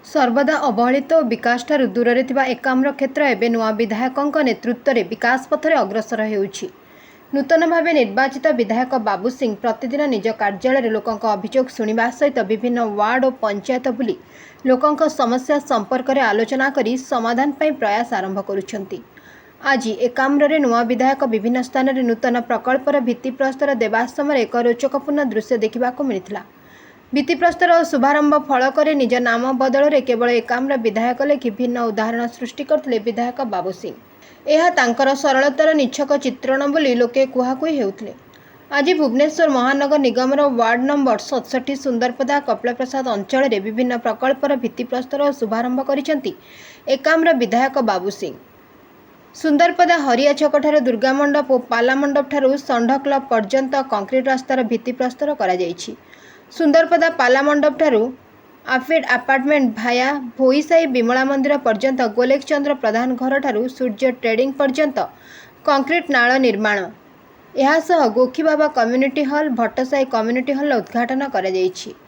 सर्वदा अवहेलित और विकास ठारू दूर एकाम्र क्षेत्र एवं नुआ विधायकों नेतृत्व में विकास पथरे अग्रसर होउछि। नूतन भाव निर्वाचित विधायक बाबू सिंह प्रतिदिन निज कार्यालय लोकों अभियोग शुणा सहित विभिन्न वार्ड और पंचायत बुली लोकों समस्या संपर्क में आलोचना कर समाधान पर प्रयास आरंभ करुछंती। आज एकाम्र नुआ विधायक विभिन्न स्थान में नूतन प्रकल्पर भित्तिप्रस्तर देवा समय एक रोचकपूर्ण दृश्य देखा मिलता। भित्तिप्रस्तर और शुभारंभ फलक निज नाम बदल में केवल एकाम्र विधायक लेखि भिन्न उदाहरण सृष्टि करते विधायक बाबू सिंह। यह तांकर सरलतार निछक चित्रण बोली लोके कुहाकुही हेउथिले। आज भुवनेश्वर महानगर निगमर वार्ड नंबर 67 सुंदरपदा कपिलप्रसाद अंचल में विभिन्न प्रकल्पर भित्तिप्रस्तर और शुभारंभ करिसेंती एकाम्र विधायक बाबू सिंह। सुंदरपदा हरिया छक ठारू दुर्गा मंडप और पाला मंडप ठारू षंढ क्लब पर्यंत कंक्रीट रास्तार भित्तिप्रस्तर करा जायछि। सुंदरपदा पाला मंडप ठारू आफेड अपार्टमेंट भाया भोईसाई विमला मंदिर पर्यंत गोलेख चंद्र प्रधान घर ठारू सूर्य ट्रेडिंग पर्यंत कंक्रीट नाल निर्माण। यह गोखी बाबा कम्युनिटी हॉल भट्टसाई कम्युनिटी हॉल उद्घाटन करा जायछि।